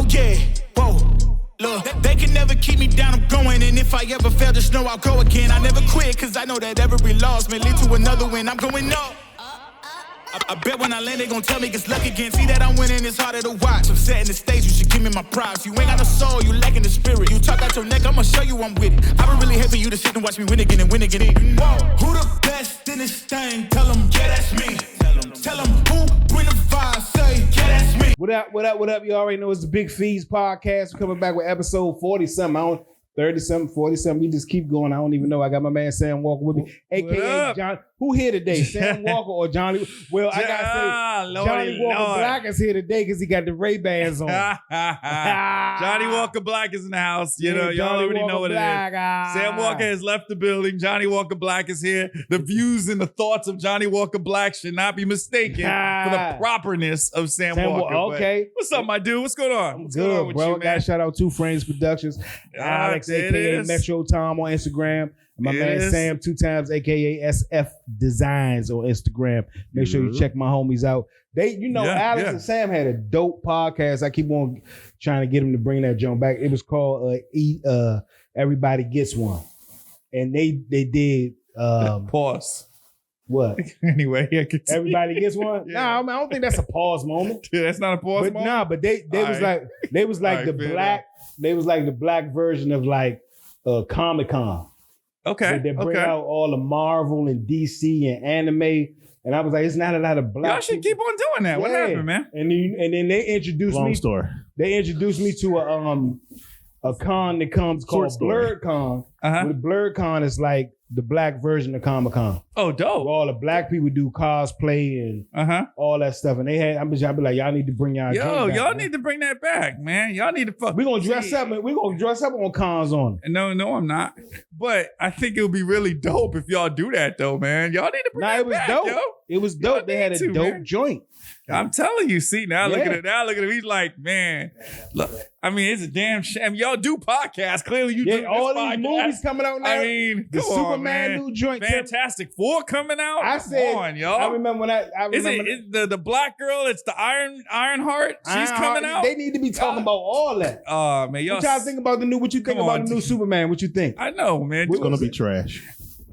yeah, whoa. Look, they can never keep me down, I'm going. And if I ever fail, just know I'll go again. I never quit, cause I know that every loss may lead to another win. I'm going up. I bet when I land, they gon' tell me it's luck again. See that I'm winning, it's harder to watch. I'm setting the stage, you should give me my props. You ain't got no soul, you lacking the spirit. You talk out your neck, I'ma show you I'm with it. I would really hate for you to sit and watch me win again and win again. Whoa, who the best in this thing? Tell them, yeah, that's me. Tell them who bring the vibe, say, yeah, that's me. What up? You already know it's the Big Fees podcast. We're coming back with episode 40-something. 30-something, 40-something. We just keep going. I don't even know. I got my man Sam Walker with me, a.k.a. John. Who here today? Sam Walker or Johnny? Well, I got to say, Johnny Walker Black is here today because he got the Ray-Bans on. Johnny Walker Black is in the house. You know, y'all already know what it is. Sam Walker has left the building. Johnny Walker Black is here. The views and the thoughts of Johnny Walker Black should not be mistaken for the properness of Sam Walker. Okay. What's up, my dude? What's going on? What's good, on with bro? Got to shout out Two Frames Productions. Alex, a.k.a. Metro Tom on Instagram. My man Sam 2 times, a.k.a. SF Designs on Instagram. Make sure you check my homies out. Alex and Sam had a dope podcast. I keep on trying to get him to bring that joint back. It was called Everybody Gets One. And they did... Pause. What? Anyway, everybody gets one. Yeah. Nah, I don't think that's a pause moment. That's not a pause moment. Nah, but they was like the black. They was like the black version of like Comic-Con. Okay. They bring out all the Marvel and DC and anime. And I was like, it's not a lot of black. Y'all should keep on doing that. Yeah. What happened, man? And then they introduced me. Story. They introduced me to a con that comes called Blurred Con. With Blurred Con is like the black version of Comic-Con. Oh, dope. Where all the black people do cosplay and all that stuff. And they had, I'll be like, y'all need to bring y'all y'all back, need to bring that back, man. Y'all need to fuck. We're going to dress up. We're going to dress up on cons on it. No, I'm not. But I think it would be really dope if y'all do that, though, man. Y'all need to bring that back, dope. Yo. It was dope. They had a dope joint. I'm telling you, see, now look at it. Now look at him. He's like, man, look, I mean, it's a damn shame. Y'all do podcasts. Clearly you do all this these podcast. movies coming out now. I mean, the Superman new joint. Fantastic Four coming out. I said, come on, y'all. I remember when is the black girl? It's the Ironheart. She's coming out. They need to be talking about all that. Oh man, y'all. What y'all think about the new? What you think about the new Superman? What you think? I know, man. It's gonna be trash.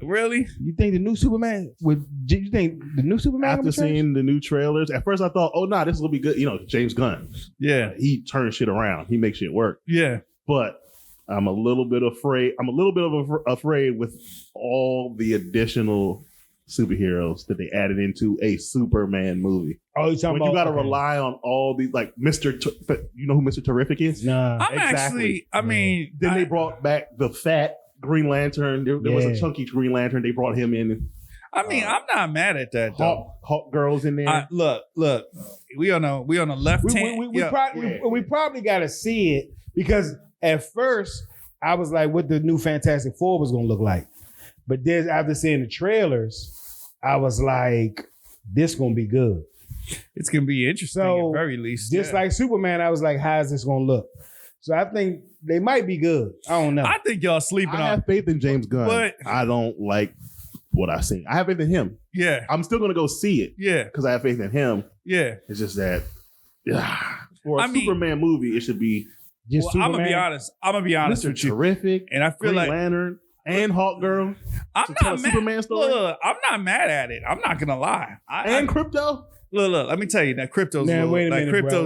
Really? You think the new Superman you think the new Superman? After seeing the new trailers, at first I thought, oh no, this will be good. You know, James Gunn. Yeah. He turns shit around. He makes shit work. Yeah. But I'm a little bit afraid. Afraid with all the additional superheroes that they added into a Superman movie. Oh, you're talking about you got to rely on all these, like you know who Mr. Terrific is? Nah. Then they brought back the fat Green Lantern. There was a chunky Green Lantern. They brought him in. I mean, I'm not mad at that though. Hawk girls in there. Look. We on the left hand. We probably got to see it because at first I was like, what the new Fantastic Four was going to look like. But then after seeing the trailers, I was like, this going to be good. It's going to be interesting at the very least. Just like Superman, I was like, how is this going to look? So I think they might be good. I don't know. I think y'all sleeping on. I have faith in James Gunn. But I don't like what I've seen. I have faith in him. Yeah. I'm still going to go see it. Yeah. Because I have faith in him. Yeah. It's just that for a Superman movie, it should be just Superman. I'm going to be honest Mr. with you. Terrific. And I feel Green like Lantern and Hawk Girl. I'm not mad. Superman story. Look, I'm not mad at it. I'm not going to lie. And Crypto? Look, let me tell you that crypto's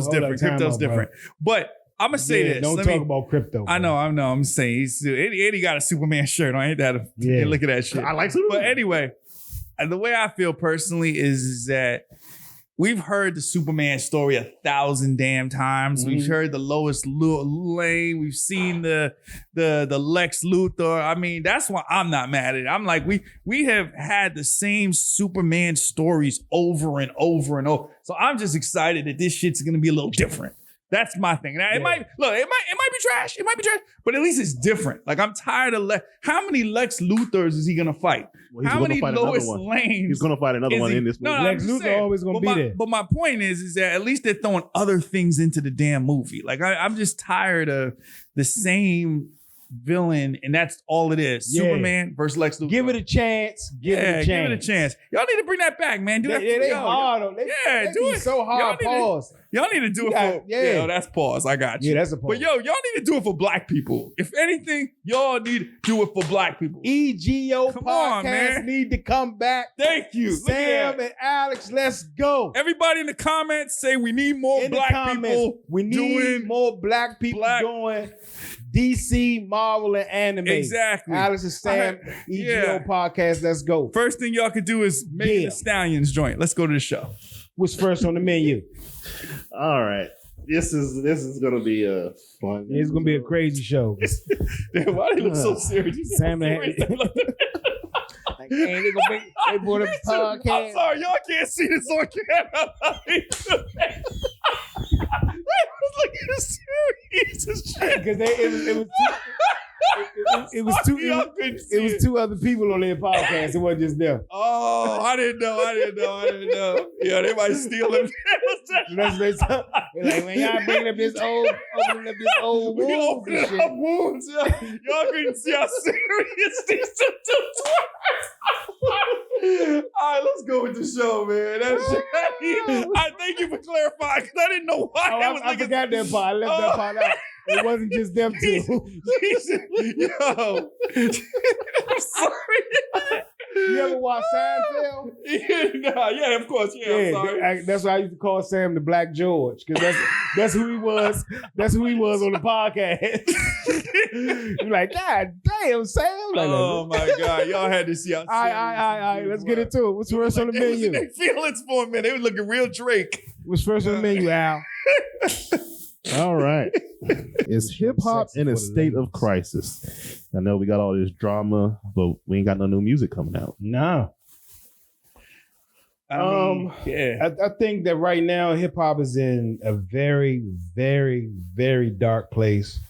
different. But I'm gonna say this. Don't talk about crypto. Bro. I know. I'm saying Eddie got a Superman shirt on. Ain't that look at that shit. I like Superman. But anyway, the way I feel personally is that we've heard the Superman story 1,000 damn times. Mm-hmm. We've heard the Lois Lane. We've seen the Lex Luthor. I mean, that's why I'm not mad at it. I'm like, we have had the same Superman stories over and over and over. So I'm just excited that this shit's gonna be a little different. That's my thing. Now, it might be trash. It might be trash, but at least it's different. Like, I'm tired of how many Lex Luthors is he gonna fight? Well, how many Lois Lanes? He's gonna fight another one in this movie. Lex Luthor always gonna be there. But my point is that at least they're throwing other things into the damn movie. Like, I'm just tired of the same villain, and that's all it is. Yeah. Superman versus Lex Luthor. Give it a chance. Give it a chance. Y'all need to bring that back, man. Do that. They hard on. They do it. So hard. Pause. Y'all need to do it for that's pause. I got you. Yeah, that's a pause. But y'all need to do it for black people. If anything, y'all need to do it for black people. EGO Come podcast on, man. need to come back. Thank you. Sam and Alex, let's go. Everybody in the comments say we need more In the black comments, people. we need doing more black people doing DC, Marvel, and anime. Exactly. Alex and Sam, EGO podcast, let's go. First thing y'all could do is make the Stallions joint. Let's go to the show. What's first on the menu? All right. This is gonna be a fun. It's gonna be a crazy show. Damn, why they look so serious? Sam and like, man, they brought up the podcast. I'm sorry, y'all can't see this on camera. Looking serious as shit. Because it was two other people on their podcast. It wasn't just them. Oh, I didn't know. Yeah, they might steal it. They're like, man, y'all opening up this old we wounds. opening up wounds. Y'all couldn't see how serious these two All right, let's go with the show, man. I thank you for clarifying because I didn't know why. I forgot that part. I left that part out. It wasn't just them two. Yo, I'm sorry. You ever watch Seinfeld? Yeah, of course. Yeah, I'm sorry. That's why I used to call Sam the Black George, because that's who he was. That's who he was on the podcast. You're like, God damn, Sam. Like, oh my God, y'all had to see how. All right. Let's get into it. What's first on the menu? They feelings for a minute. They were looking real Drake. What's first on the menu, Al? All right. Is hip hop in a state of crisis? I know we got all this drama, but we ain't got no new music coming out. No. I think that right now hip hop is in a very, very, very dark place.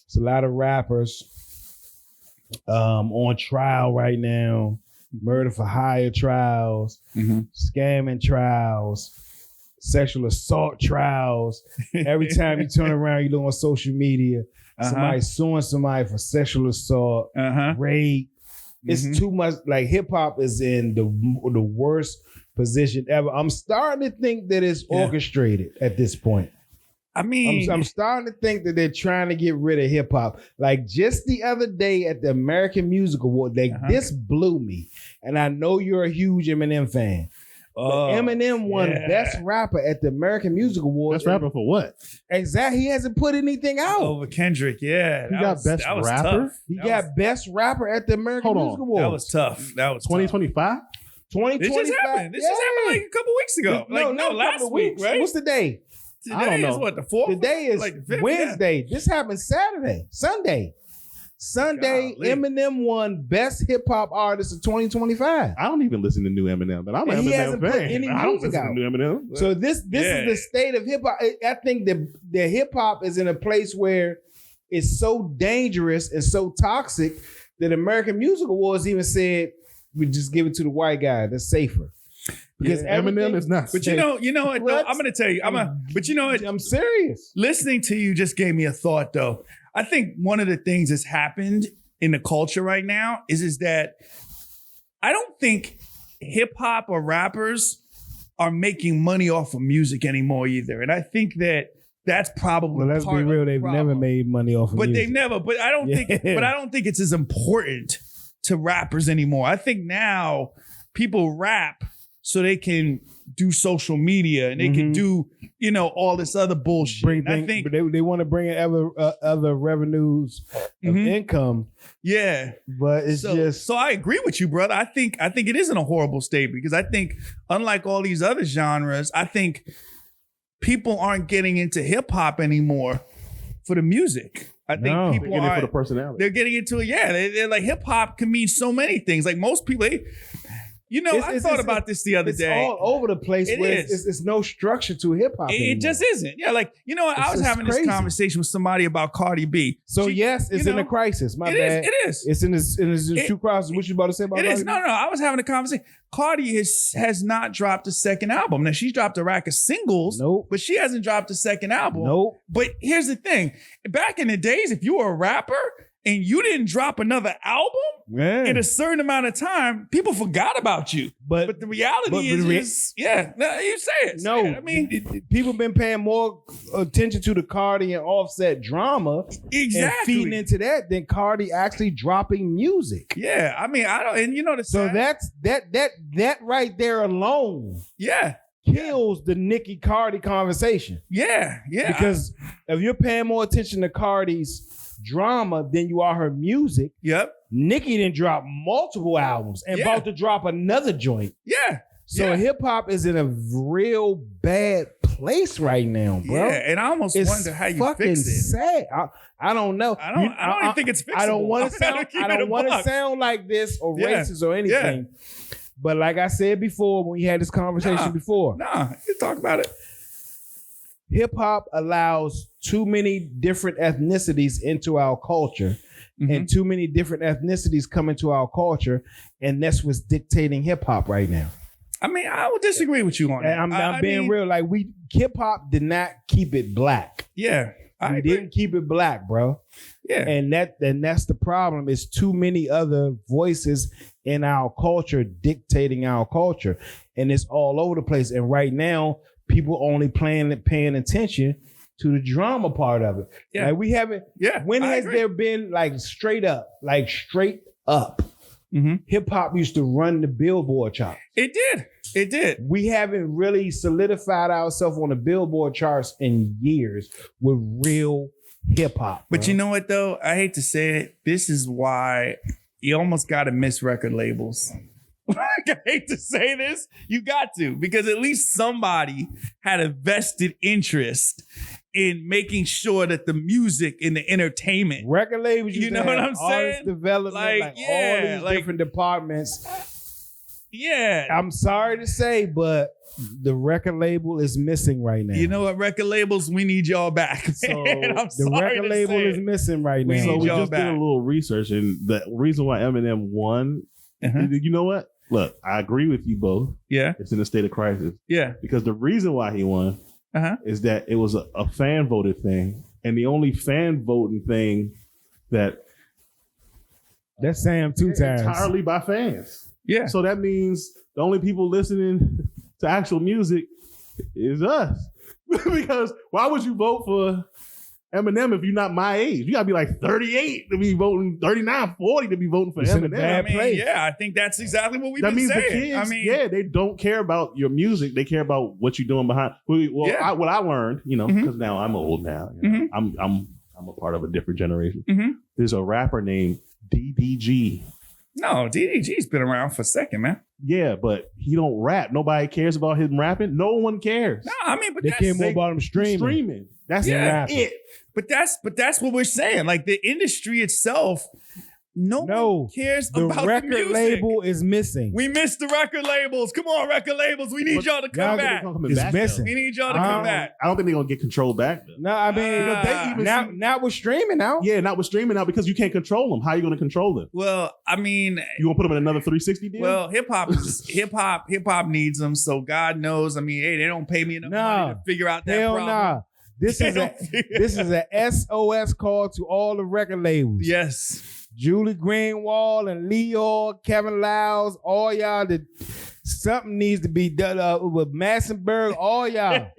It's a lot of rappers on trial right now, murder for hire trials, scamming trials, sexual assault trials. Every time you turn around, you look on social media, somebody suing somebody for sexual assault, rape. It's too much. Like hip hop is in the worst position ever. I'm starting to think that it's orchestrated at this point. I mean, I'm starting to think that they're trying to get rid of hip hop. Like just the other day at the American Music Award, this blew me. And I know you're a huge Eminem fan. Eminem won Best Rapper at the American Music Awards. Best Rapper for what? Exactly. He hasn't put anything out. Over Kendrick, yeah. He got Best Rapper? He got Best Rapper at the American Music Awards. That was tough. That was 2025? 2025. This just happened. This just happened like a couple weeks ago. No, last week, right? What's the day? Today I don't know. Is what, the 4th? Today is like Wednesday. Yeah. This happened Sunday. Golly. Eminem won Best Hip Hop Artist of 2025. I don't even listen to new Eminem, but I'm an Eminem fan. I don't listen to new Eminem. So this is the state of hip hop. I think the hip hop is in a place where it's so dangerous and so toxic that American Music Awards even said we just give it to the white guy. That's safer. Because Eminem is not. But you know what? Though, I'm going to tell you. But you know what? I'm serious. Listening to you just gave me a thought, though. I think one of the things that's happened in the culture right now is that I don't think hip hop or rappers are making money off of music anymore either. And I think that's probably let's be real. They've never made money off of music. They've never. But I don't think. But I don't think it's as important to rappers anymore. I think now people rap so they can do social media and they can do, all this other bullshit. I think they want to bring in other revenues of income. Yeah, but it's just so. I agree with you, brother. I think it is in a horrible state because I think, unlike all these other genres, I think people aren't getting into hip hop anymore for the music. I think people are for the personality. They're getting into it. Yeah, they're like hip hop can mean so many things. Like most people. I thought about this the other day. It's all over the place. It's no structure to hip hop. It just isn't. Yeah, like I was having this conversation with somebody about Cardi B. So it's in a crisis. My bad. It is. It's in this true crisis. What you about to say about it? It is. No. I was having a conversation. Cardi has not dropped a second album. Now she's dropped a rack of singles. Nope. But she hasn't dropped a second album. Nope. But here's the thing. Back in the days, if you were a rapper and you didn't drop another album, in a certain amount of time, people forgot about you. But the reality is, no, you say it. No, I mean, people been paying more attention to the Cardi and Offset drama, and feeding into that than Cardi actually dropping music. Yeah, I mean, I don't, and you know the so that's that right there alone. Kills the Nicki Cardi conversation. Because if you're paying more attention to Cardi's drama than you are her music. Nicki didn't drop multiple albums and about to drop another joint. So hip hop is in a real bad place right now, bro. And I almost wonder how you fix it. Sad. I don't know. I don't even think it's fixable. I don't want to sound like this or racist or anything. But like I said before, when we had this conversation before. You talk about it. Hip hop allows too many different ethnicities into our culture, and too many different ethnicities come into our culture, and that's what's dictating hip hop right now. I mean, I would disagree with you on that. I'm being real. Like hip hop did not keep it black. We didn't keep it black, bro. And that's the problem. Is too many other voices in our culture dictating our culture, and it's all over the place. And right now, people only paying attention to the drama part of it. Like we haven't. When has there been like straight up? Hip hop used to run the Billboard charts. It did. We haven't really solidified ourselves on the Billboard charts in years with real hip hop. But you know what though? I hate to say it. This is why you almost got to miss record labels. I hate to say this. You got to, because at least somebody had a vested interest in making sure that the music and the entertainment. Record labels, you know what I'm saying? Development, all these different departments. I'm sorry to say, but the record label is missing right now. You know what, record labels, we need y'all back. So the record label is missing right now. So we just did a little research, and the reason why Eminem won, you know what? Look, I agree with you both. It's in a state of crisis. Because the reason why he won is that it was a fan voted thing, and the only fan voting thing that's Sam 2 Times entirely by fans. So that means the only people listening to actual music is us. Because why would you vote for Eminem if you're not my age? You gotta be like 38 to be voting, 39, 40 to be voting for Eminem. I think that's exactly what we've been saying. That means the kids, they don't care about your music. They care about what you're doing behind. What I learned, because now I'm old now. I'm a part of a different generation. There's a rapper named DDG. No, DDG's been around for a second, man. Yeah, but he don't rap. Nobody cares about him rapping. No one cares. No, I mean, but they care more about him streaming. That's it. But that's what we're saying. Like the industry itself, no one cares about the music. The record label is missing. We missed the record labels. Come on, record labels. We need y'all to come back. It's missing. We need y'all to come back. I don't think they're gonna get control back. Though. No, I mean, not with streaming now. Yeah, not with streaming now because you can't control them. How are you gonna control them? Well, I mean, you gonna put them in another 360 deal? Well, hip hop needs them. So God knows. I mean, hey, they don't pay me enough money to figure out that problem. Nah. This is a SOS call to all the record labels. Yes. Julie Greenwald and Leo, Kevin Lyles, all y'all. Something needs to be done with Massenberg, all y'all.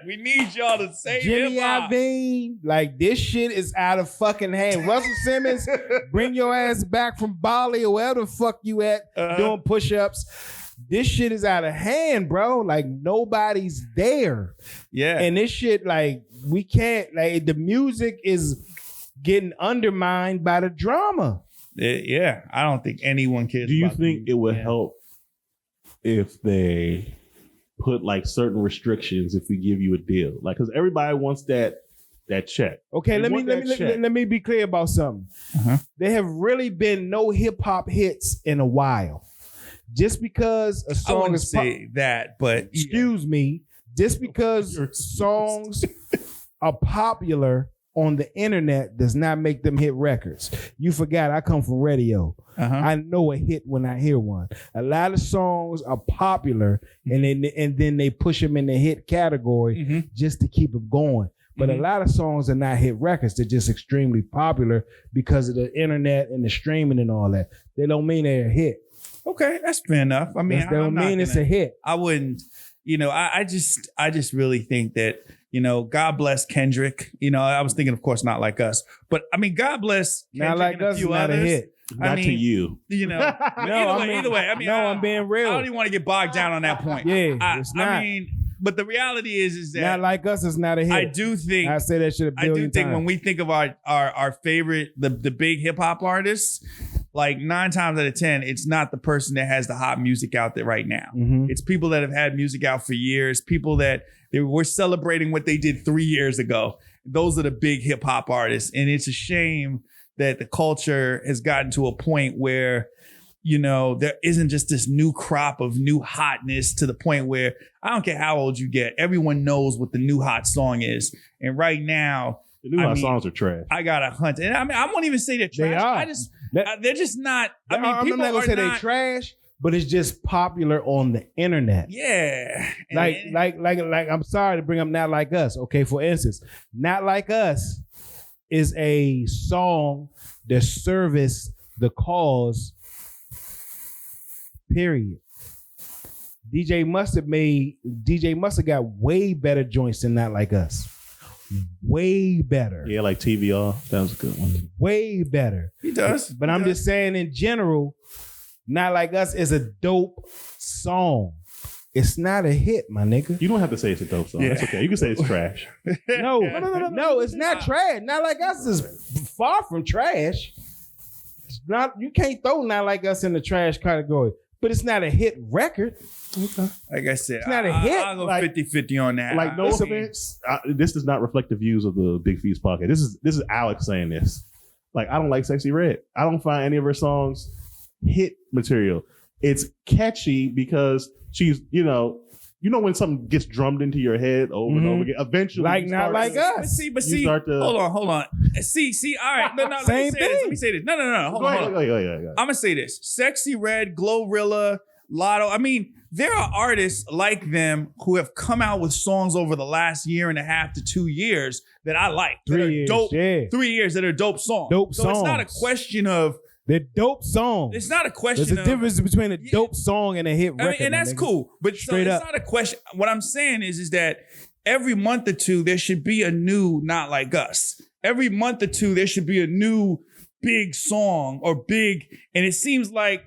We need y'all to save Jimmy Iovine. Like, this shit is out of fucking hand. Russell Simmons, bring your ass back from Bali or wherever the fuck you at doing push-ups. This shit is out of hand, bro. Like, nobody's there. And this shit, like, we can't, like, the music is getting undermined by the drama. I don't think anyone cares. Do you think it would help if they put like certain restrictions if we give you a deal? Like, because everybody wants that check. Okay, let me be clear about something. There have really been no hip hop hits in a while. Just because a song I wouldn't say that, but excuse me, just because songs are popular on the internet does not make them hit records. You forgot I come from radio. I know a hit when I hear one. A lot of songs are popular and then they push them in the hit category just to keep them going. But a lot of songs are not hit records. They're just extremely popular because of the internet and the streaming and all that. They don't mean they're a hit. Okay, that's fair enough. I mean, They don't mean it's a hit. I wouldn't, I just really think that, God bless Kendrick. I was thinking, of course, Not Like Us, but I mean, God bless Kendrick. Not Like and a Us is few not others. a hit. Not to you. Either way. I mean, I'm being real. I don't even want to get bogged down on that point. Yeah, it's not. I mean, but the reality is that Not Like Us is not a hit. I do think I say that shit a billion I do think times. when we think of our favorite, the big hip hop artists, like 9 times out of 10, it's not the person that has the hot music out there right now. Mhm. It's people that have had music out for years, people that we're celebrating what they did 3 years ago. Those are the big hip hop artists. And it's a shame that the culture has gotten to a point where, there isn't just this new crop of new hotness to the point where I don't care how old you get. Everyone knows what the new hot song is. And right now, The new hot songs are trash. I got to hunt. And I mean, I won't even say they're trash. They are. They're just not. I mean, I'm people not gonna are say not, they trash, but it's just popular on the internet. Yeah. Like I'm sorry to bring up Not Like Us. Okay, for instance, Not Like Us is a song that serviced the cause. Period. DJ Mustard got way better joints than Not Like Us. Way better. Yeah, like TVR. That was a good one. Way better. He does. But I'm just saying in general, Not Like Us is a dope song. It's not a hit, my nigga. You don't have to say it's a dope song. That's okay. You can say it's trash. No, it's not trash. Not Like Us is far from trash. It's not. You can't throw Not Like Us in the trash category. But it's not a hit record. Like I said, It's not a hit. I'll go Like- 50-50 on that. Like, no offense, this does not reflect the views of the Big Feast podcast. This is Alex saying this. Like, I don't like Sexy Red. I don't find any of her songs hit material. It's catchy because she's, when something gets drummed into your head over and over again, eventually, Like Not Like Us. But see, hold on. See, all right. No, Same thing. Let me say this. No. Hold Go on. ahead. I'm gonna say this: Sexy Red, Glorilla, Lotto. I mean, there are artists like them who have come out with songs over the last 1.5 to 2 years that I like. 3 years, dope. yeah. 3 years that are dope songs. Dope so it's not a songs. question of. They're dope songs. It's not a question. There's a difference between a dope song and a hit record. I mean, and that's cool. But Straight it's up. not a question. What I'm saying is that every month or two, there should be a new Not Like Us. Every month or two, there should be a new big song or big. And it seems like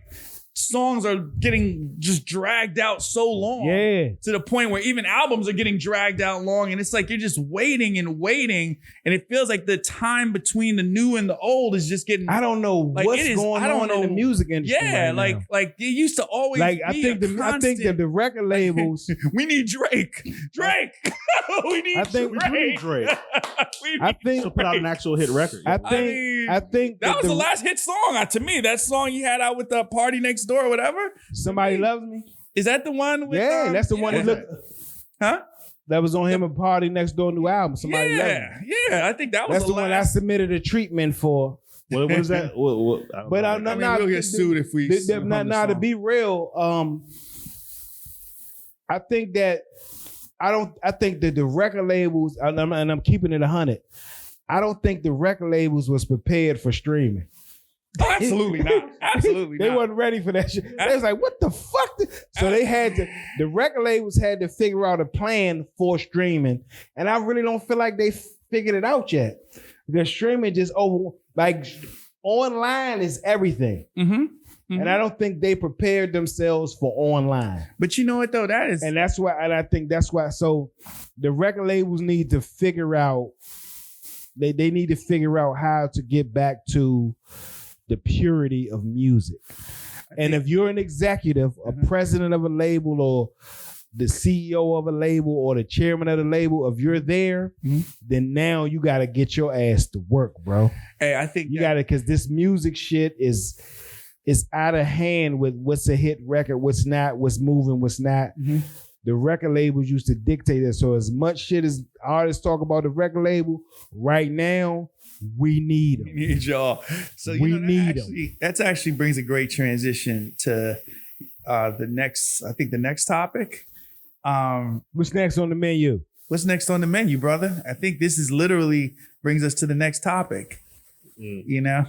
songs are getting just dragged out so long. Yeah. To the point where even albums are getting dragged out long. And it's like you're just waiting. And it feels like the time between the new and the old is just getting. I don't know Like, what's it is- going I don't on know. in the music industry. Yeah, right now. like it used to always Like be I think constant, the record labels. we need Drake. We need I think Drake. We need Drake. We need I think So put out an actual hit record. I mean, think that was the last hit song. To me, that song he had out with the Party Next Door or whatever. Somebody Loves Me. Is that the one with That's the one that looked. Huh? That was on him and Party Next Door new album. Somebody Loves Me. Yeah. I think that was That's the one I submitted a treatment for. What is that? I don't But know. I'm I not. mean, we'll get sued if we. To be real, I think that I think that the record labels, and I'm keeping it 100. I don't think the record labels was prepared for streaming. Oh, absolutely not. Absolutely They not. wasn't ready for that shit. They was like, what the fuck? So they had to, the record labels had to figure out a plan for streaming. And I really don't feel like they figured it out yet. Because streaming just online is everything. Mm-hmm. And I don't think they prepared themselves for online. But you know what though? That is. And that's why, and I think that's why. So the record labels need to figure out, they need to figure out how to get back to the purity of music. And if you're an executive, a president of a label, or the CEO of a label, or the chairman of the label, if you're there, then now you got to get your ass to work, bro. Hey, I think You got to, because this music shit is out of hand with what's a hit record, what's not, what's moving, what's not. The record labels used to dictate it. So as much shit as artists talk about the record label, right now, we need them. We need y'all. So We need 'em. That actually brings a great transition to the next topic. What's next on the menu? What's next on the menu, brother? I think this is literally brings us to the next topic. You know?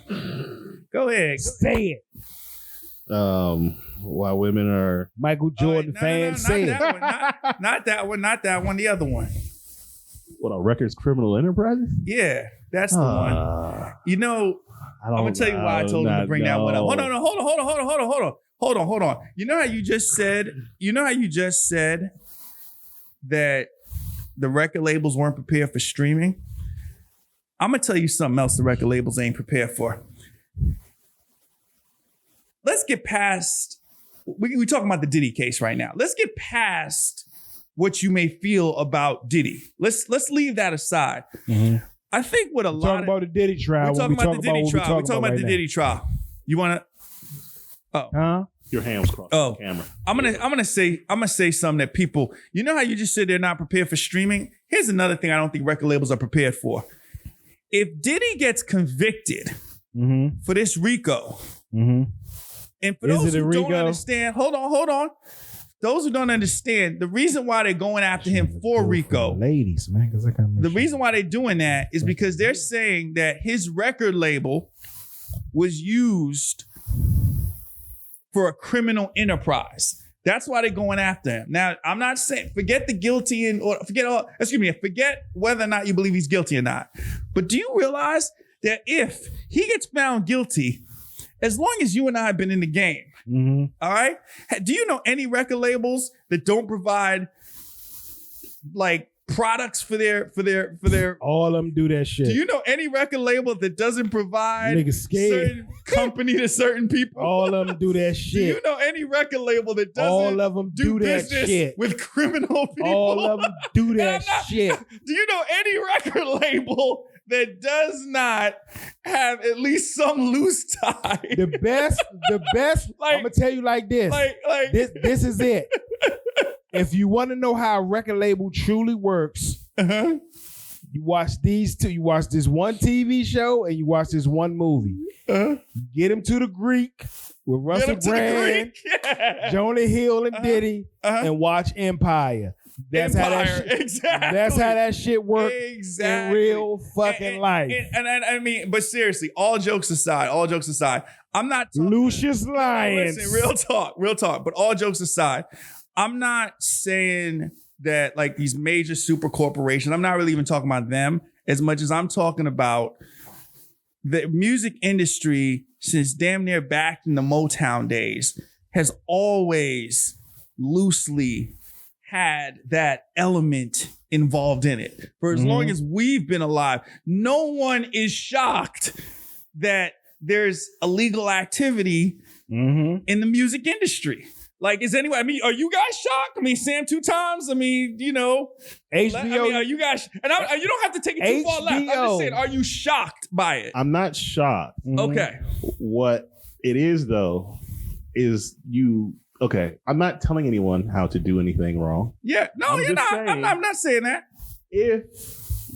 Go ahead. Say it. Why women are Michael Jordan fans say it. Not that one, the other one. What are records criminal enterprises? Yeah, that's the one. You know, I'm gonna tell you why I told him to bring that one up. Hold on. You know how you just said that the record labels weren't prepared for streaming? I'm gonna tell you something else the record labels ain't prepared for. Let's get past, we talking about the Diddy case right now. Let's get past what you may feel about Diddy. Let's leave that aside. Mm-hmm. I think what a lot talking about the Diddy trial. We're talking about the Diddy trial. We're talking about the Diddy trial. You want to? Oh, huh? Your hands crossed. Oh, the camera. I'm gonna say something that people. You know how you just said they're not prepared for streaming. Here's another thing I don't think record labels are prepared for. If Diddy gets convicted for this RICO, and for those who don't understand, hold on. Those who don't understand, the reason why they're going after him for RICO, ladies, man, because the reason why they're doing that is because they're saying that his record label was used for a criminal enterprise. That's why they're going after him. Now, I'm not saying forget the guilty forget whether or not you believe he's guilty or not. But do you realize that if he gets found guilty, as long as you and I have been in the game, all right? Do you know any record labels that don't provide like products for their all of them do that shit? Do you know any record label that doesn't provide certain company to certain people? All of them do that shit. Do you know any record label that doesn't all of them do that shit with criminal people? All of them do that shit. Do you know any record label that does not have at least some loose tie? The best, like, I'm gonna tell you like this. This is it. If you want to know how a record label truly works, you watch these two. You watch this one TV show and you watch this one movie. Get him to the Greek with Russell Brand, Jonah Hill, and Diddy, and watch Empire. That's how that shit works in real fucking life. And I mean, but seriously, all jokes aside, I'm not Lucius Lyons. Listen, real talk. But all jokes aside, I'm not saying that like these major super corporations, I'm not really even talking about them as much as I'm talking about the music industry since damn near back in the Motown days has always loosely had that element involved in it. For as long as we've been alive, no one is shocked that there's illegal activity in the music industry. Like, is anyone, I mean, are you guys shocked? I mean, Sam 2 times, I mean, you know. HBO. I mean, are you guys, and you don't have to take it too far left. I'm just saying, are you shocked by it? I'm not shocked. Okay. What it is, though, is okay, I'm not telling anyone how to do anything wrong. Yeah. No, you're not. I'm not saying that. If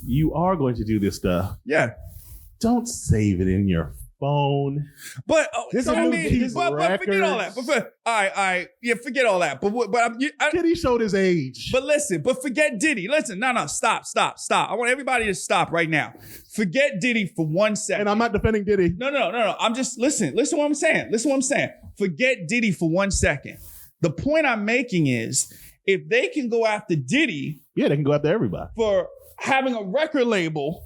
you are going to do this stuff, don't save it in your phone. But forget all that. But all right, yeah, forget all that. But Diddy showed his age. But listen, forget Diddy. Listen, no, stop. I want everybody to stop right now. Forget Diddy for 1 second. And I'm not defending Diddy. No. I'm just listen what I'm saying. Forget Diddy for 1 second. The point I'm making is if they can go after Diddy, they can go after everybody for having a record label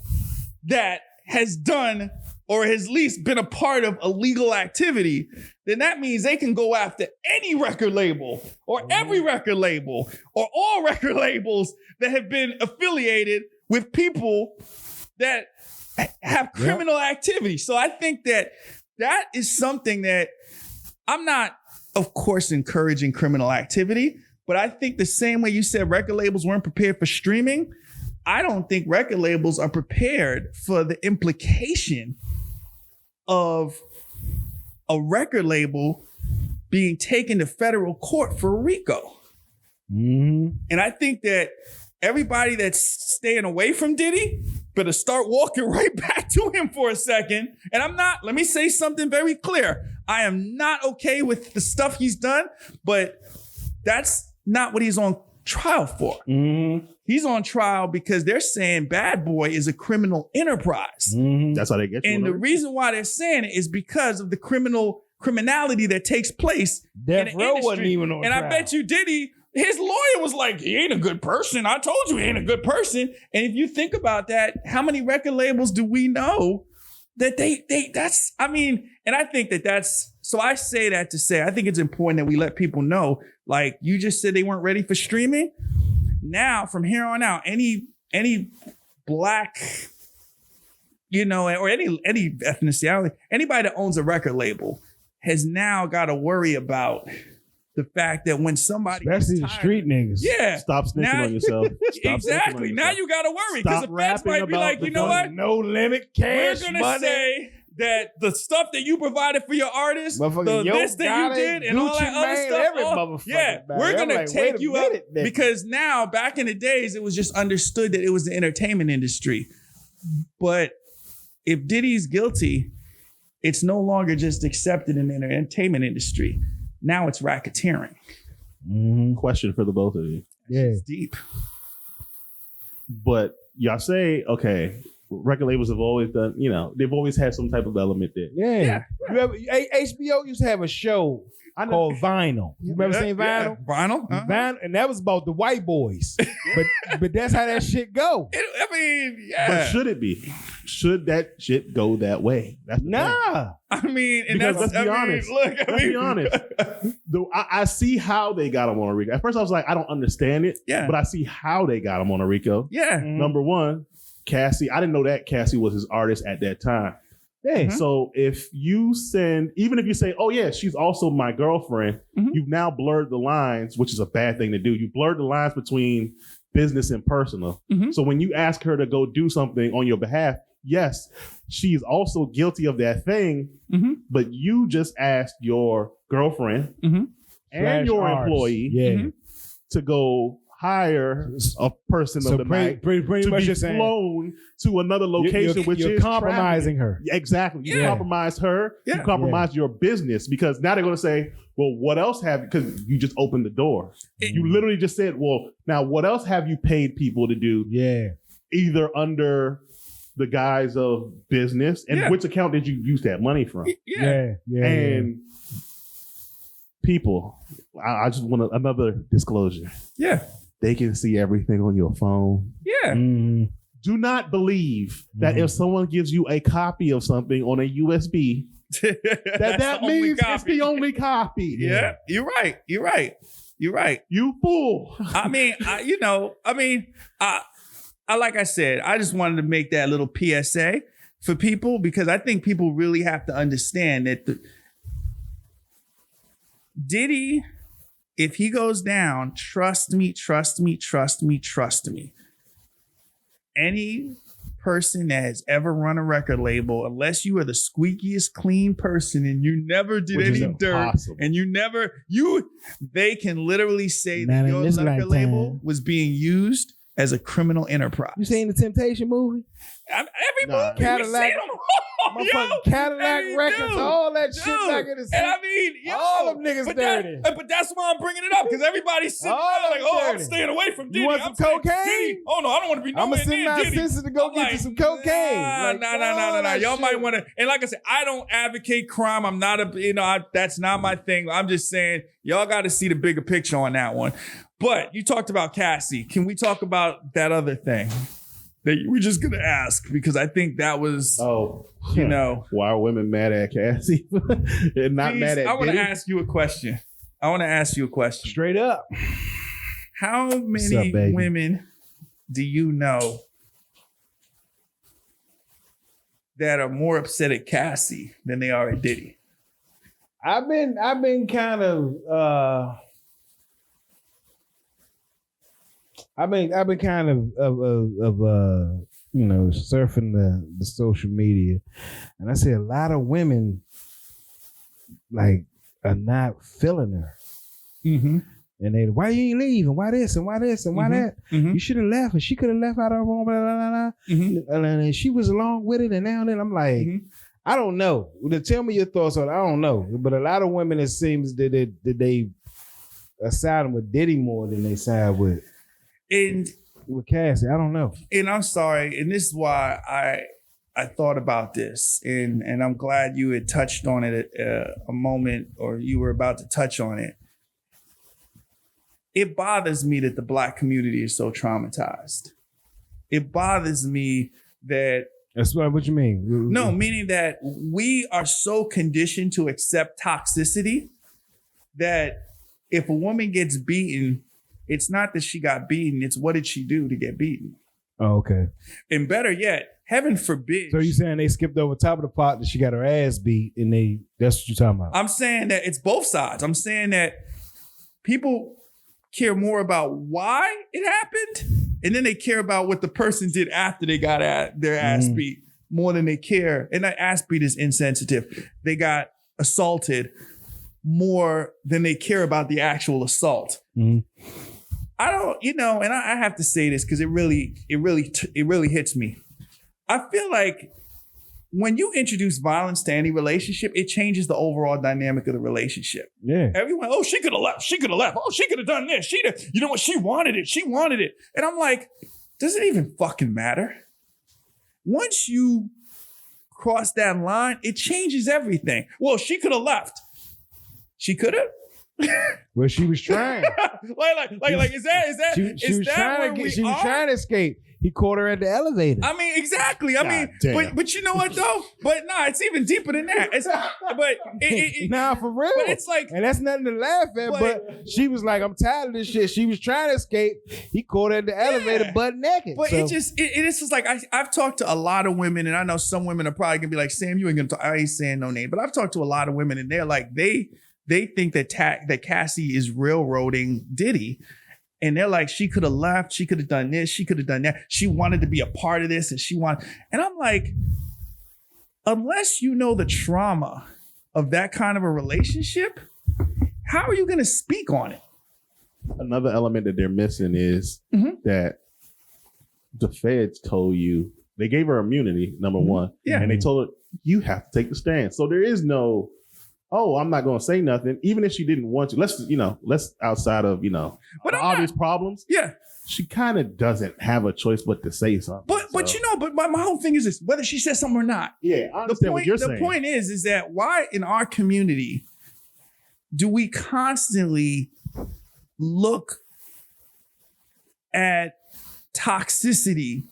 that has done or has at least been a part of illegal activity, then that means they can go after any record label or every record label or all record labels that have been affiliated with people that have criminal activity. So I think that is something that I'm not, of course, encouraging criminal activity, but I think the same way you said record labels weren't prepared for streaming, I don't think record labels are prepared for the implication of a record label being taken to federal court for RICO. And I think that everybody that's staying away from Diddy better start walking right back to him for a second. And let me say something very clear. I am not okay with the stuff he's done, but that's not what he's on trial for. Mm-hmm. He's on trial because they're saying Bad Boy is a criminal enterprise. Mm-hmm. That's how they get you. And the reason why they're saying it is because of the criminality that takes place Death in the Row industry. wasn't even on And trial. I bet you Diddy, his lawyer was like, he ain't a good person. I told you he ain't a good person. And if you think about that, how many record labels do we know that and I think that's, so I say that to say, I think it's important that we let people know, like you just said they weren't ready for streaming. Now, from here on out, any black, or any ethnicity, anybody that owns a record label has now got to worry about the fact that when somebody, especially the street niggas, stop snitching on yourself. Stop Exactly. Now you got to worry because the feds might be like, you know what? No limit cash We're gonna money. say that the stuff that you provided for your artists, Motherfucker, this that you did, and all that other stuff. every motherfucker. We're gonna like, take wait a you up minute, nigga. because now, back in the days, it was just understood that it was the entertainment industry. But if Diddy's guilty, it's no longer just accepted in the entertainment industry. Now it's racketeering. Mm-hmm. Question for the both of you. Yeah. It's deep. But y'all say, okay, record labels have always done, they've always had some type of element there. Yeah. HBO used to have a show called Vinyl. You remember saying Vinyl? Yeah. Vinyl? Uh-huh. Vinyl, and that was about the white boys. but that's how that shit go. But should it be? Should that shit go that way? That's the thing. Nah. Because let's be honest. Let's be honest. I see how they got him on a RICO. At first I was like, I don't understand it. Yeah. But I see how they got him on a RICO. Yeah. Number one, Cassie. I didn't know that Cassie was his artist at that time. Yeah. So if you even if you say, oh yeah, she's also my girlfriend, you've now blurred the lines, which is a bad thing to do. You blurred the lines between business and personal. So when you ask her to go do something on your behalf, yes, she's also guilty of that thing, but you just asked your girlfriend and your employee to go hire a person of the night pretty to much be flown to another location, which you're is compromising her. Exactly. You compromise her, you Yeah. compromise your business, because now they're going to say, well, what else have you, because you just opened the door. You literally just said, well, now what else have you paid people to do? Yeah. Either under the guise of business, and which account did you use that money from? Yeah. And people, I just want another disclosure. Yeah. They can see everything on your phone. Yeah. Mm-hmm. Do not believe that if someone gives you a copy of something on a USB, that means it's the only copy. Yeah. You're right. You fool. I like I said, I just wanted to make that little PSA for people, because I think people really have to understand that Diddy, if he goes down, trust me. Any person that has ever run a record label, unless you are the squeakiest clean person and you never did Which is any dirt, impossible. and they can literally say Not that in your this record lifetime. label was being used as a criminal enterprise. You seen the Temptation movie? Every Nah. movie, Cadillac- we see them all, Motherfucking Cadillac Records, dude. all that shit Dude. back in the And all them niggas but dirty. But that's why I'm bringing it up, because everybody's sitting All there like, them oh, I'm dirty. staying away from Diddy. You want I'm some saying, cocaine? Diddy, oh no, I don't want to be I'm nowhere gonna send near my Diddy. sisters to go I'm get you some cocaine. Nah. Y'all might want to. And like I said, I don't advocate crime. I'm not that's not my thing. I'm just saying y'all got to see the bigger picture on that one. But you talked about Cassie. Can we talk about that other thing that we're just gonna ask, because I think that was, why are women mad at Cassie and not mad at I want to Diddy? ask you a question. Straight up. How up, many baby? women do you know that are more upset at Cassie than they are at Diddy? I've been kind of I've been kind of surfing the social media, and I see a lot of women like are not feeling her. Mm-hmm. And they, why you ain't leaving? Why this and why this and why that? Mm-hmm. You should have left, and she could have left out of her home. Blah, blah, blah, blah. Mm-hmm. And she was along with it, and now and then I'm like, Mm-hmm. I don't know. Tell me your thoughts on it. I don't know. But a lot of women, it seems that they siding with Diddy more than they side with Cassie. I don't know. And I'm sorry, and this is why I thought about this, and I'm glad you had touched on it at a moment, or you were about to touch on it. It bothers me that the Black community is so traumatized. It bothers me that... That's what you mean? No, meaning that we are so conditioned to accept toxicity that if a woman gets beaten, it's not that she got beaten, it's what did she do to get beaten. Oh, okay. And better yet, heaven forbid. So you saying they skipped over top of the part that she got her ass beat, and that's what you're talking about? I'm saying that it's both sides. I'm saying that people care more about why it happened, and then they care about what the person did after they got their ass beat more than they care. And that ass beat is insensitive. They got assaulted more than they care about the actual assault. I don't, and I have to say this because it really hits me. I feel like when you introduce violence to any relationship, it changes the overall dynamic of the relationship. Yeah. Everyone, she could have left. She could have left. Oh, she could have done this. You know what? She wanted it. She wanted it. And I'm like, does it even fucking matter? Once you cross that line, it changes everything. Well, she could have left. She could have. Well, she was trying. like, is that? She was trying to escape. He caught her at the elevator. I mean, exactly. But you know what though? But nah, it's even deeper than that. Nah, for real. But it's like, and that's nothing to laugh at. But she was like, "I'm tired of this shit." She was trying to escape. He caught her at the elevator, butt naked. But it's just like I've talked to a lot of women, and I know some women are probably gonna be like, "Sam, you ain't gonna talk." I ain't saying no name, but I've talked to a lot of women, and they're like, they think that Cassie is railroading Diddy. And they're like, she could have left. She could have done this. She could have done that. She wanted to be a part of this. And I'm like, unless you know the trauma of that kind of a relationship, how are you going to speak on it? Another element that they're missing is that the feds told you, they gave her immunity, number one. Yeah. And they told her, you have to take the stand. So there is no, I'm not going to say nothing. Even if she didn't want to, let's outside of, obvious problems. Yeah. She kind of doesn't have a choice but to say something. But my whole thing is this, whether she says something or not. Yeah, I understand what you're saying. The point is that why in our community do we constantly look at toxicity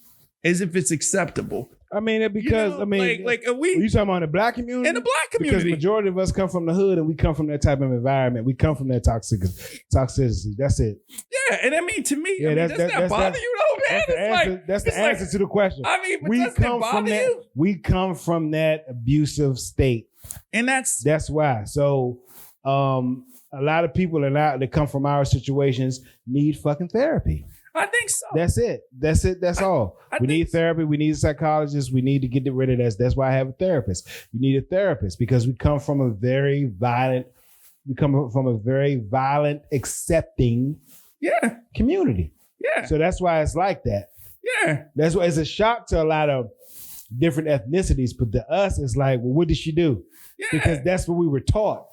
as if it's acceptable? I mean, because are you talking about the Black community? In the Black community, because majority of us come from the hood, and we come from that type of environment. We come from that toxicity. That's it. Yeah, and I mean, to me, does that bother you though, man? That's the answer to the question. I mean, but does that bother you? We come from that abusive state, and that's why. So, a lot of people that come from our situations need fucking therapy. I think so. That's it. That's all. We need therapy. We need a psychologist. We need to get rid of that. That's why I have a therapist. You need a therapist because we come from a very violent, accepting community. Yeah. So that's why it's like that. Yeah. That's why it's a shock to a lot of different ethnicities, but to us, it's like, well, what did she do? Yeah. Because that's what we were taught.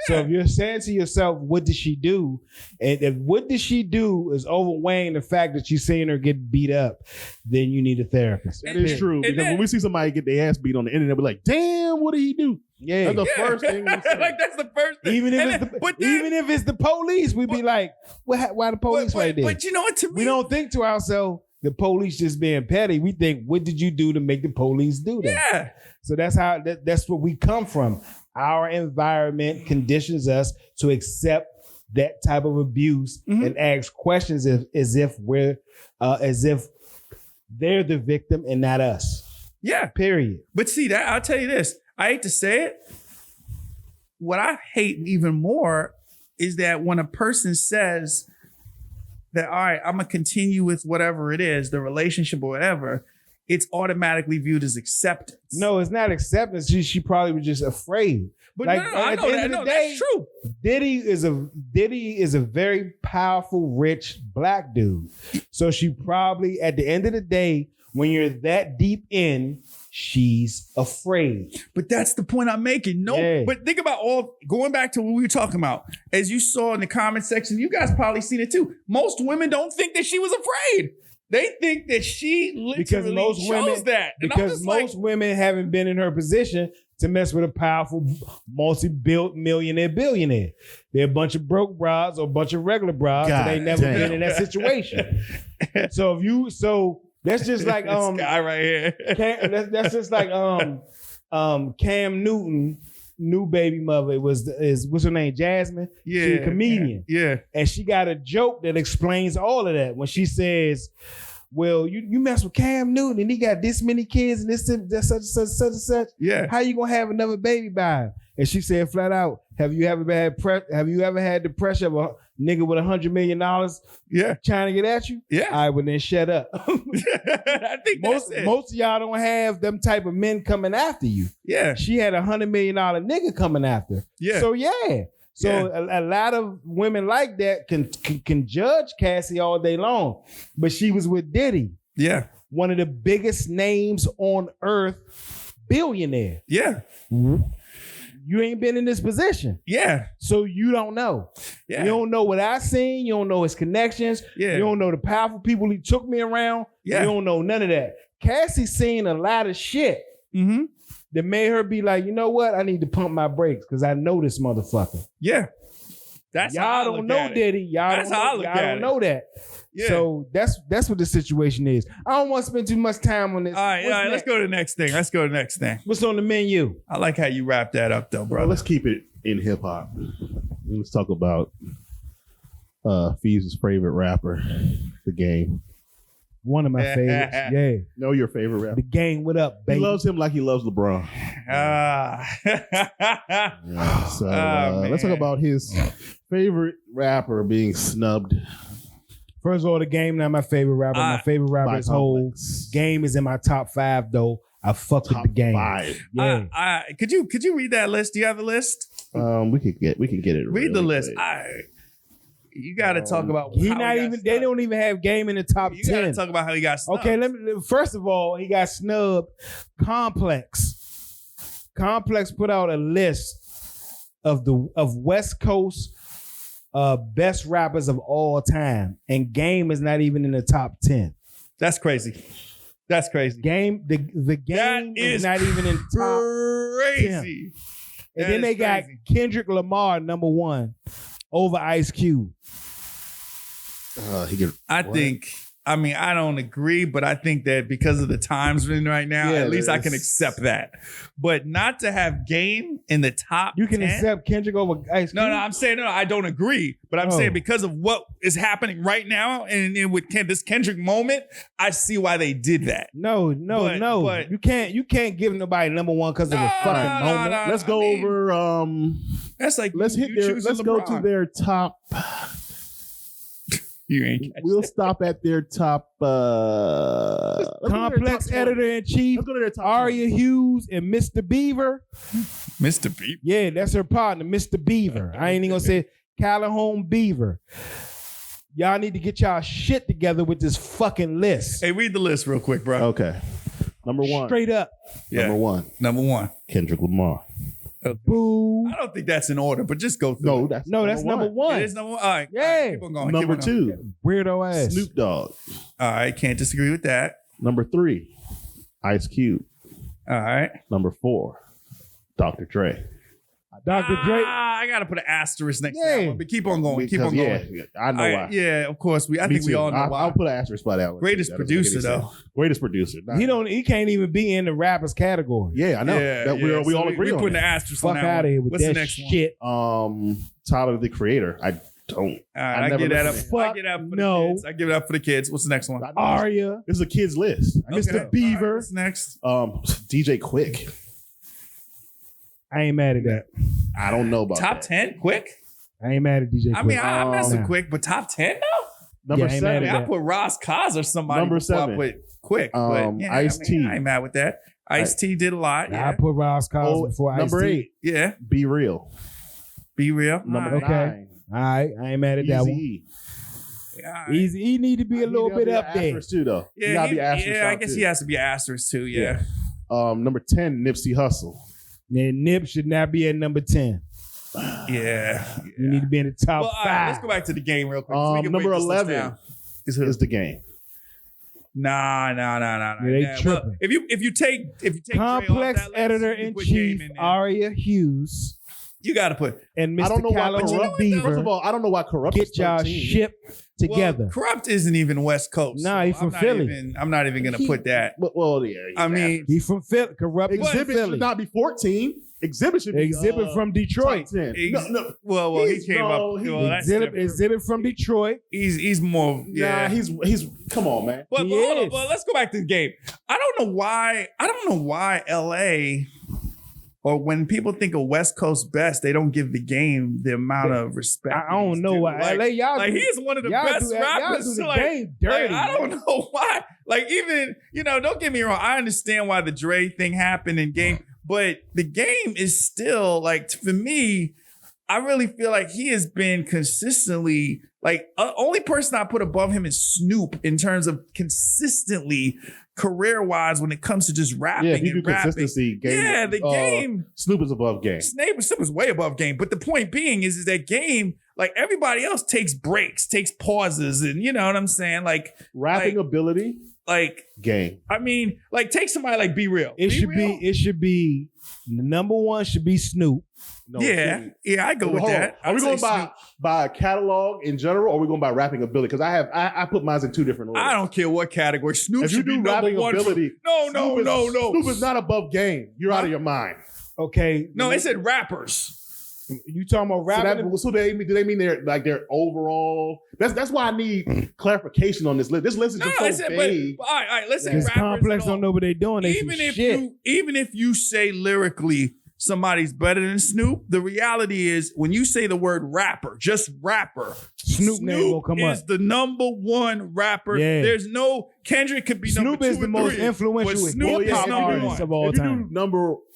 So if you're saying to yourself, what did she do? And if what did she do is overweighing the fact that you're seeing her get beat up, then you need a therapist. That is true. Because when we see somebody get their ass beat on the internet, we're like, damn, what did he do? Yeah. That's the first thing we say. Like, that's the first thing. Even if it's the police, we'd be like, why the police right there? But you know what, to me? We don't think to ourselves, the police just being petty. We think, what did you do to make the police do that? Yeah. So that's where we come from. Our environment conditions us to accept that type of abuse and ask questions as if they're the victim and not us. Yeah. Period. But see, that I'll tell you this. I hate to say it. What I hate even more is that when a person says that, all right, I'm gonna continue with whatever it is, the relationship or whatever, it's automatically viewed as acceptance. No, it's not acceptance. She probably was just afraid. But I know that's true. Diddy is a very powerful, rich Black dude. So she probably, at the end of the day, when you're that deep in, She's afraid. But that's the point I'm making. No, Yeah. but think about going back to what we were talking about. As you saw in the comment section, you guys probably seen it too. Most women don't think that she was afraid. They think that she literally chose that. And because most women haven't been in her position to mess with a powerful multi-millionaire billionaire. They're a bunch of broke broads or a bunch of regular broads, and they never been in that situation. So that's just like this guy right here. that's just like Cam Newton, new baby mother is what's her name? Jasmine. Yeah, she's a comedian. Yeah. And she got a joke that explains all of that when she says, well, you mess with Cam Newton and he got this many kids and this such and such. Yeah. How you gonna have another baby by him? And she said flat out, have you ever had the pressure of a nigga with $100 million trying to get at you? Yeah. All right, well then shut up. I think most of y'all don't have them type of men coming after you. Yeah. She had $100 million nigga coming after her. Yeah. So yeah. So a lot of women like that can judge Cassie all day long, but she was with Diddy. Yeah. One of the biggest names on earth, billionaire. Yeah. You ain't been in this position. Yeah. So you don't know. Yeah. You don't know what I seen. You don't know his connections. Yeah. You don't know the powerful people he took me around. Yeah. You don't know none of that. Cassie seen a lot of shit that made her be like, you know what? I need to pump my brakes because I know this motherfucker. Yeah. That's y'all don't know Diddy. Y'all don't know that. Yeah. So that's what the situation is. I don't want to spend too much time on this. All right, let's go to the next thing. What's on the menu? I like how you wrap that up though, bro. Well, let's keep it in hip hop. Let's talk about Fee's favorite rapper, The Game. One of my favorites. Yeah. Know your favorite rapper. The Game, what up, baby? He loves him like he loves LeBron. So let's talk about his favorite rapper being snubbed. First of all, The Game not my favorite rapper. My favorite rapper is Hov. Game is in my top 5 though. I fuck with The Game. 5. Yeah. Could you read that list? Do you have the list? We can get it. Read the list. You got to talk about. They don't even have Game in the top 10. You got to talk about how he got snubbed. Okay, first of all, he got snubbed. Complex put out a list of West Coast best rappers of all time, and Game is not even in the top 10. That's crazy. Game, the Game is not even in top crazy. 10. And then they got Kendrick Lamar number 1 over Ice Cube. I don't agree, but I think that because of the times we're in right now, at least I can accept that. But not to have Game in the top 10? Accept Kendrick over Ice Cube? No, I'm saying I don't agree. But I'm saying because of what is happening right now and with this Kendrick moment, I see why they did that. No. But you can't give nobody number 1 because of a fucking moment. Let's go over. That's like let's go to their top. You ain't. We'll stop at their top. Complex editor-in-chief. Let's go to their top. Aria Hughes and Mr. Beaver. Mr. Beaver. Yeah, that's her partner, Mr. Beaver. I ain't even gonna say Callahan Beaver. Y'all need to get y'all shit together with this fucking list. Hey, read the list real quick, bro. Okay. Number 1. Straight up. Yeah. Number 1. Kendrick Lamar. Okay. Boo. I don't think that's in order, but just go through. That's number 1. It is number 1. All right. Yeah. All right, keep on going. Number 2. Weirdo ass. Snoop Dogg. All right. Can't disagree with that. Number 3. Ice Cube. All right. Number 4. Dr. Dre. Dr. Dre. I gotta put an asterisk next to that one, but keep on going. Keep on going. Yeah, I know why. Yeah, of course. I think we all know why. I'll put an asterisk by that one. Greatest producer though. Greatest producer. He can't even be in the rappers category. Yeah, I know. We all agree on. We putting an asterisk on that one. Fuck out of here with What's that the next shit. Tyler the Creator. I don't. I give that up. I give it up for the kids. I give it up for the kids. What's the next one? Aria. This is a kid's list. Mr. Beaver. Right, what's next? DJ Quick. I ain't mad at that. I don't know about top 10 Quick. I ain't mad at DJ Quick. I mean, I'm messing Quick, but top 10 though. Number 7. I put Ross Cos or somebody. Number 7. I put Quick. But Ice-T. I ain't mad with that. Ice-T did a lot. Yeah. I put Ross Cos before Ice-T. Number 8. Yeah. Be Real. Be Real. Number 9. All right. I ain't mad at that one. Easy. He need to be a little bit up there too, though. Yeah, I guess he has to be an asterisk too. Yeah. Number 10, Nipsey Hussle. Then Nip should not be at number 10. Yeah. You need to be in the top Well, all 5. right, let's go back to the game real quick. so we can Number break this list 11 down. is The Game. Nah. Yeah, they tripping. Well, if you take Dre Complex off that list, editor you in put chief Game in there. Aria Hughes You got to put. and I don't Mr. know why Calhoun Corrupt. Beaver First of all, I don't know why Corrupt get is y'all 13. ship together. Well, Corrupt isn't even West Coast. Nah, so he from I'm not Philly. I'm not even gonna put that. Well, yeah. I mean, He from Philly. Corrupt is from Exhibit Philly. should not be 14. Exhibit should be Exhibit from Detroit. top 10. No, well, he He's- came no, up. he- Well, that's Exhibit, different. exhibit from Detroit. He's more. Yeah. Nah, he's come on, man. But He hold on. is. Well, let's go back to the game. I don't know why LA, or when people think of West Coast best, they don't give the game the amount of respect. I don't know why. Like, LA, y'all like do, he's one of the y'all best do that- y'all rappers. do the so, like, game dirty. I don't know why. Like, even, don't get me wrong. I understand why the Dre thing happened in game, but the game is still, like, for me, I really feel like he has been consistently, like, only person I put above him is Snoop in terms of consistently career-wise when it comes to just rapping. Yeah, if you do and rapping. consistency, game. Yeah, the game. Snoop is above game. Snoop is way above game. But the point being is that game, like everybody else takes breaks, takes pauses, and you know what I'm saying? Like Rapping ability, game. I mean, like take somebody like Be Real. It should be number 1 should be Snoop. No, Yeah, I go with Hold on. that. Are we I'd going say by catalog in general, or are we going by rapping ability? Because I put mine in 2 different orders. I don't care what category. Snoop If you should be do number rapping 1. ability, No. Snoop is not above game. You're out of your mind. Okay. No, it said rappers. You talking about rapping? So do they mean they're overall? That's why I need clarification on this list. This list is No, just I so said, vague. but all right, let's say Because rappers. Complex and all. don't know what they doing. They even some if shit. even if you say lyrically somebody's better than Snoop, the reality is when you say the word rapper, just rapper, Snoop name will come is up. the number 1 rapper. Yeah. There's no Kendrick could be Snoop number 2 is the and most 3, influential but Snoop is hip-hop number artist 1. of all If you time. do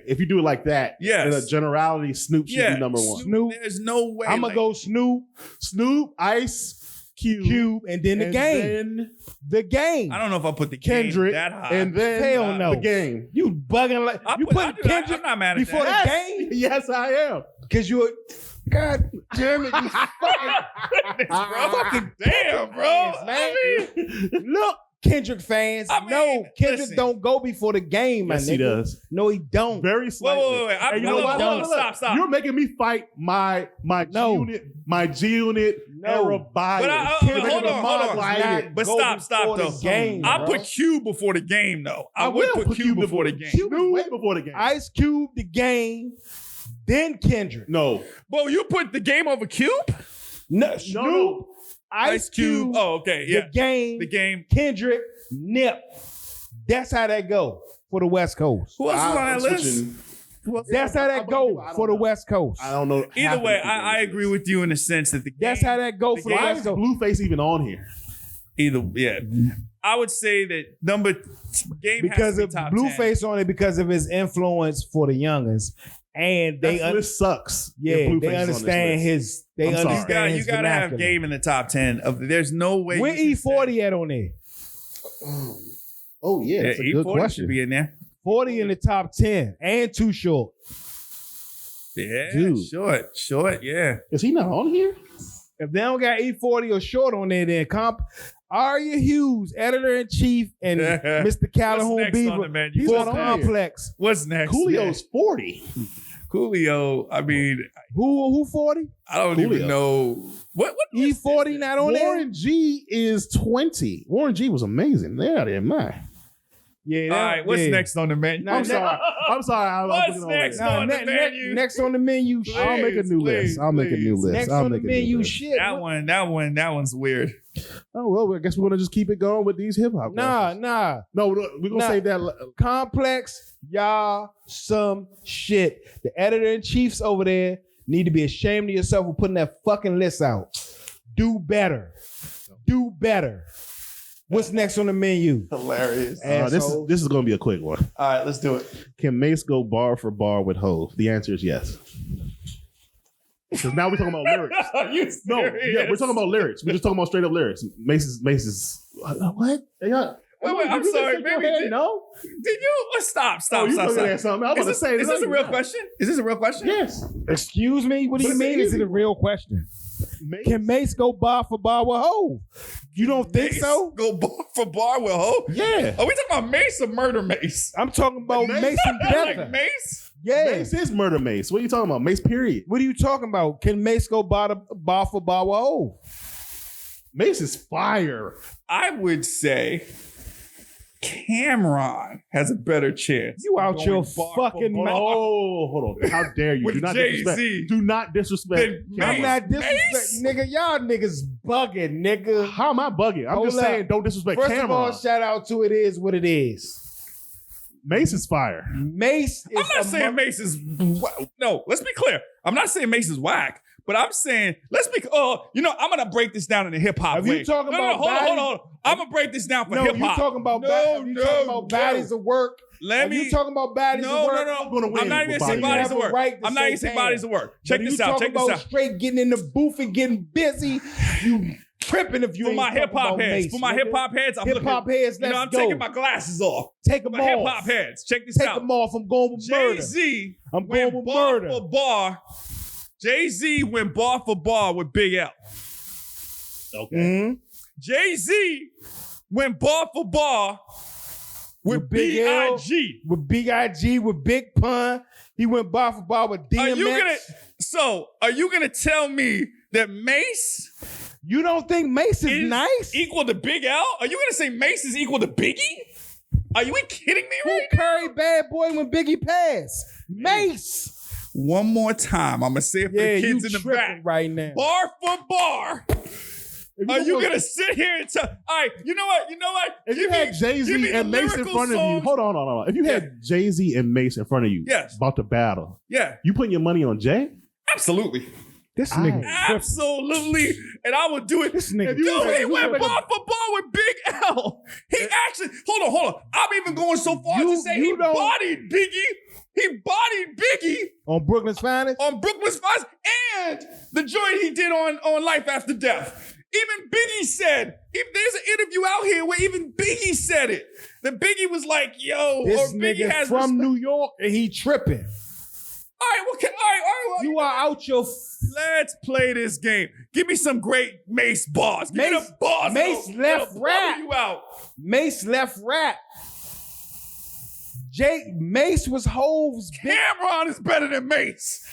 if you do it like that, Yes. in a generality, Snoop should be number 1. Snoop. There's no way. I'm gonna go Snoop, Ice Cube, and then the game. then The game. I don't know if I put the Kendrick, game that high. and then Hell no. the game. You bugging like I you put- put I do- Kendrick I'm not mad at before that. the game Yes, I am. because you're. God damn it, you fucking damn, bro. man. I mean, Look, Kendrick fans. I mean, no, Kendrick listen. don't go before the game, my Yes, nigga. he does. No, he don't. Very slightly. wait. And you know hold what? on, Look, stop. You're making me fight my No. G Unit No. era bias. But Kendrick hold on. Lamar Like does it. not But go stop before though. the game. I bro. put Cube before the game, though. I would will put Cube before the game. Cube is way before the game. Ice Cube, the game, then Kendrick. No. Well, you put the game over Cube? No, Snoop, No. Ice Cube, Oh, okay. Yeah. the game, The game. Kendrick, Nip. That's how that go for the West Coast. Who else is on I'm that list? switching. That's how that go for the West Coast. I don't know. Either way, I agree with you in the sense that the game. That's how that go the for the game- Why West is Coast. Blueface even on here? Yeah. I would say that game Because has to of be top 10. Blueface on it because of his influence for the youngins. And they That list sucks. yeah, if Blueface they is on this understand list. his they I'm sorry. understand You his gotta have vernacular. game in the top 10. There's no way. Where you can E40 at on there? Oh yeah, say- that's a Yeah, good E40 question. should be in there. 40 in the top 10 and Too Short. Yeah, Dude. short. Yeah. Is he not on here? If they don't got E40 or Short on there, then Aria Hughes, editor in chief, and Mr. Calhoun next on the Beaver menu? for What's on here? Complex. What's next? Coolio's 40. Coolio. I mean, Who 40? I don't Coolio. even know what E40 not on there? Warren G is 20. Warren G was amazing. They're out of their mind. Yeah. All right, what's next on the menu? Nah, I'm sorry. I'm sorry. I'm What's looking next? over on the menu? next on the menu, Please, I'll make a new list. I'll make a new list. Next I'll on the make a new menu, list. shit. That one's weird. Oh well, I guess we're gonna just keep it going with these hip hop. Nah. No, we're gonna Nah. save that. Complex, y'all some shit. The editor in chiefs over there need to be ashamed of yourself for putting that fucking list out. Do better. Do better. What's next on the menu? Hilarious. Asshole. This is gonna be a quick one. All right, let's do it. Can Mace go bar for bar with Hov? The answer is yes. Because now we're talking about lyrics. Are you No, yeah, we're talking about lyrics. We're just talking about straight up lyrics. Mace's. What? Hey, y'all- Wait, I'm sorry. Maybe no. Did you? Stop. Oh, you looking at something? I'm about to say. Is this a real question? Is this a real question? Yes. Excuse me? What do you mean? Is it a real question? Can Mace go bar for bar with Hov? You don't think Mace so? Go bar for bar with Hov? Yeah. Are we talking about Mace or Murder Mace? I'm talking about Mace and Deather. Like Mace? Yeah. Mace is Murder Mace. What are you talking about? Mace, period. What are you talking about? Can Mace go bar for bar with Hov? Mace is fire. I would say Cameron has a better chance. You out of your going bar for fucking bar. mouth. Oh, hold on. How dare you? With Do not Jay-Z. disrespect. Do not disrespect. Then I'm Mace. not disrespecting, nigga. Y'all niggas bugging, nigga. How am I bugging? I'm Hold just up. saying, don't disrespect First Cameron. of all, shout out to It Is What It Is. Mace is fire. Mace is I'm not saying Mace is. No, let's be clear. I'm not saying Mace is whack. But I'm saying, let's be. I'm gonna break this down in the hip hop If way. you talking about hold bodies- on. I'm gonna break this down for No, hip you hop. talking about No. bodies of work. Let me. You talking about bodies No. of work. I'm gonna win I'm not even with saying bodies bodies of of work. work. Right to I'm not even say saying bodies of work. Check But this you out. talking Check this about out. straight getting in the booth and getting busy. You tripping if you For ain't my talking hip hop about heads. Mace, For my nigga. hip hop heads, I'm Hip hop heads, You know, let's I'm go. taking my glasses off. Take them My hip hop off. heads. Check this Take out. them off. I'm going with murder. Jay-Z I'm went going with bar murder. for bar. Jay-Z went bar for bar with Big L. Okay. Mhm. Jay-Z went bar for bar with Big L. B.I.G. With Big IG, with Big Pun. He went bar for bar with DMX. Are you gonna tell me that Mace You don't think Mace is is nice? equal to Big L? Are you gonna say Mace is equal to Biggie? Are you kidding me Who right now? carried Bad Boy when Biggie passed? Mace. One more time, I'm gonna say it for Yeah, the you kids in the tripping back. right now. Bar for bar. Are you gonna sit here and tell? All right, you know what? If you had Jay-Z and Mace in front of you, hold on. If you had Jay-Z and Mace in front of you, Yes. about to battle, Yeah, you putting your money on Jay? absolutely. This nigga tripping. Absolutely. And I would do it. This nigga Dude, he tripping. went bar for bar with Big L. He actually, hold on. I'm even going so far You- to say you he don't- bodied Biggie. He bodied Biggie On Brooklyn's Finest? on Brooklyn's Finest and the joint he did on Life After Death. Even Biggie said, if there's an interview out here where even Biggie said it, that Biggie was like, yo, This or Biggie nigga has from respect. New York and he tripping. All right, well, all right. You are out your... Let's play this game. Give me some great Mace bars. Give me Mace- the bars. Mace that'll left blow rap. you out. Mace left rap. Mace was Hov's big... Cameron is better than Mace.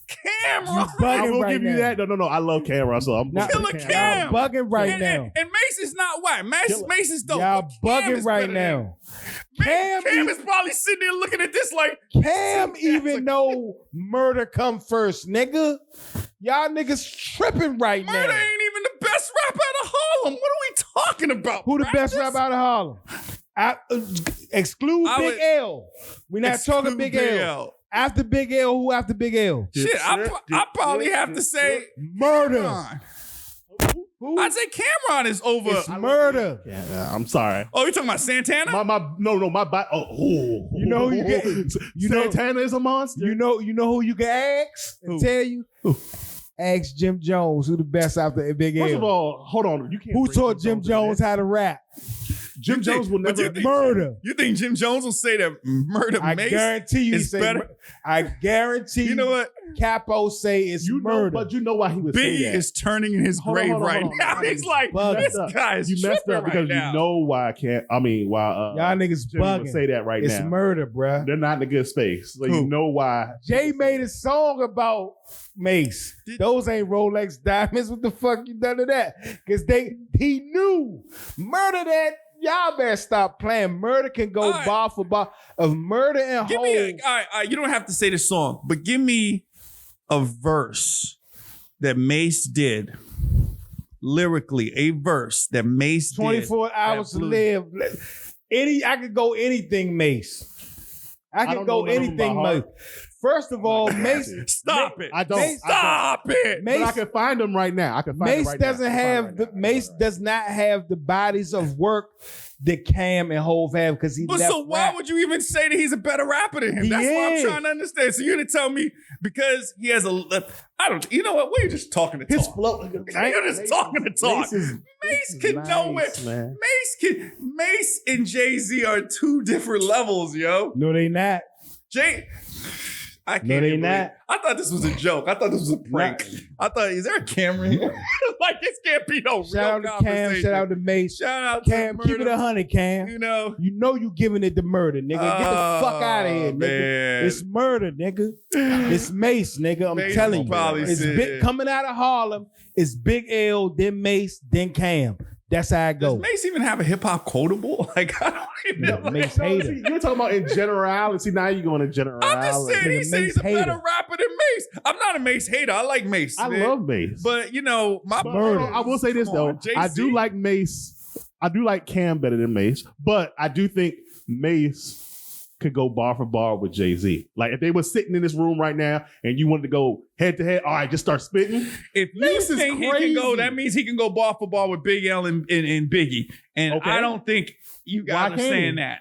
Cameron. You I bugging will right give now. you that. No. I love Cameron, so I'm Now- Killer Cam. Cam. Y'all bugging right and, now. And Mace is not white. Mace is dope. Y'all but Cam bugging is right better than him. now. Cam Cam is probably sitting there looking at this like, Cam even know murder come first, nigga. Y'all niggas tripping right Murder now. ain't even the best rapper out of Harlem. What are we talking about? Who the best Rappers? rapper out of Harlem? Exclude I Big would- L. We're not talking Exclude Big L. After Big L, who after Big L? Shit, I probably have to say Murder. Cameron. Who? I'd say Cameron is over. It's murder. Yeah, I'm sorry. Oh, you talking about Santana? My body. Oh, You know you get- you know- Santana is a monster. You know who you can ask and Who? tell you? Ask Jim Jones who the best after Big L. First of all, hold on. You can't. who bring taught Jim into Jones this. how to rap? Jim You Jones think- will but you never. think- Murder. You think Jim Jones will say that Murder I Mace guarantee you he is say better? I guarantee You know what? Capo say it's You know, murder. but you know why he would say Biggie that. is turning in his Hold on, grave hold on, right hold on. now. He's like, Bugging. this guy is You messed tripping up because right now. you know why I can't. I mean, why Y'all niggas Jimmy would bugging. say that right It's now. murder, bruh. They're not in a good space, so you Who? know why. Jay made a song about Mace. Did- Those ain't Rolex diamonds. What the fuck you done to that? Because he knew murder that. Y'all better stop playing. Murder can go All right. bar for bar. Of murder and Give Hov. me all right, you don't have to say the song, but give me a verse that Mace did lyrically. A verse that Mace did. 24 hours to blew- live. I could go anything, Mace. I don't could go know none of them anything, by Mace. heart. First of all, Mace. Stop it. I don't. Mace- Stop it. But I Mace, can find them right now. I can find them Mace right now. doesn't have the Mace does not have the bodies of work that Cam and Hov have because he But left so why rap. would you even say that he's a better rapper than him? He That's what I'm is. trying to understand. So you're gonna tell me because he has I don't. You know what? We're just talking to His talk. flow. You're just talking to talk. Mace can know it. man. Mace and Jay-Z are two different levels, yo. No, they not. I can't No, they even believe- not. I thought this was a joke. I thought this was a prank. I thought, is there a camera here? Like, this can't be no Shout real out to conversation. Cam. Shout out to Mace. Shout out Cam, to keep it Murder. 100, Cam. You know? You know you giving it to Murder, nigga. Get the fuck out of here, nigga. Man. It's Murder, nigga. It's Mace, nigga. I'm Mace telling will you. probably It's sit big here. coming out of Harlem. It's Big L, then Mace, then Cam. That's how it Does goes. Mace even have a hip hop quotable? Like, I don't even No, know. Mace No, hater. see, you're talking about in generality. Now you're going to I'm generality. just saying, he Nigga, said he's Mace a better hater. rapper than Mace. I'm not a Mace hater. I like Mace. I man. love Mace. But, you know, my But Murder. I will say this Come though. on, Jay-Z. I do like Mace. I do like Cam better than Mace, but I do think Mace could go bar for bar with Jay-Z. Like if they were sitting in this room right now and you wanted to go head to head, all right, just start spitting. If you Mace is think he crazy. can go, that means he can go bar for bar with Big L and Biggie. And Okay. I don't think you guys Why are can't saying he? that.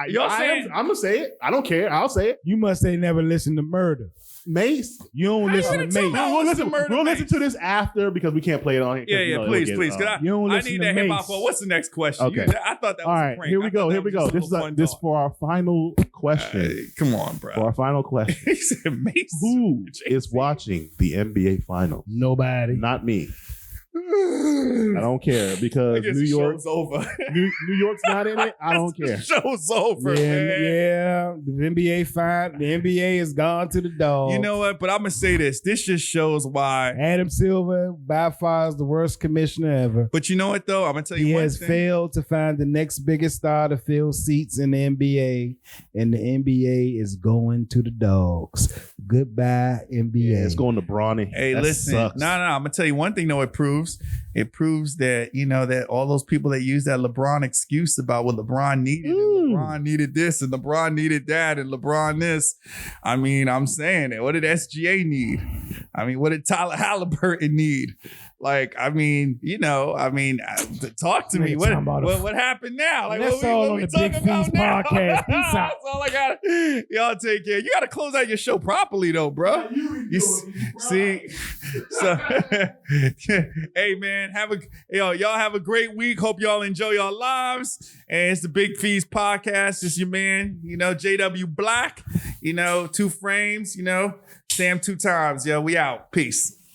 Y'all saying I'm gonna say it. I don't care. I'll say it. You must say never listen to Murder. Mace. You don't How you listen gonna to tell Mace. me? We'll listen listen. to We'll Mace. listen to this after because we can't play it on here. 'cause, Yeah, you know, please, it'll please. get, 'Cause You don't I listen need to that hip Mace. hop. What's the next question? Okay. I thought that was all a right, prank. here we I go. thought Here that we was go. just a This is little fun this thought. for our final question. Come on, bro. For our final question. He said Mace. Who Jay-Z. is watching the NBA Finals? Nobody. Not me. I don't care I because guess New the York, show's over. New York's not in it. I don't The care. show's over, Yeah, man. yeah. The NBA fine. The NBA is gone to the dog. You know what? But I'm gonna say this. This just shows why. Adam Silver by far is the worst commissioner ever. But you know what though? I'm gonna tell you He one has thing. failed to find the next biggest star to fill seats in the NBA, and the NBA is going to the dogs. Goodbye, NBA. Yeah, it's going to Bronny. Hey, That listen. sucks. No. I'm gonna tell you one thing though. It proves that, you know, that all those people that use that LeBron excuse about what LeBron needed, and LeBron needed this, and LeBron needed that, and LeBron this. I mean, I'm saying it. What did SGA need? I mean, what did Tyler Halliburton need? Like, I mean, you know, talk to me. Nigga talking about What happened now? Like, That's all on we the talking Big about Feast now? podcast. Peace out. That's all I got. Y'all take care. You got to close out your show properly, though, bro. You see, so hey man, y'all have a great week. Hope y'all enjoy your lives. And it's the Big Feast podcast. It's your man, you know, JW Black, you know, 2 frames, you know, Sam 2 times. Yo, we out. Peace.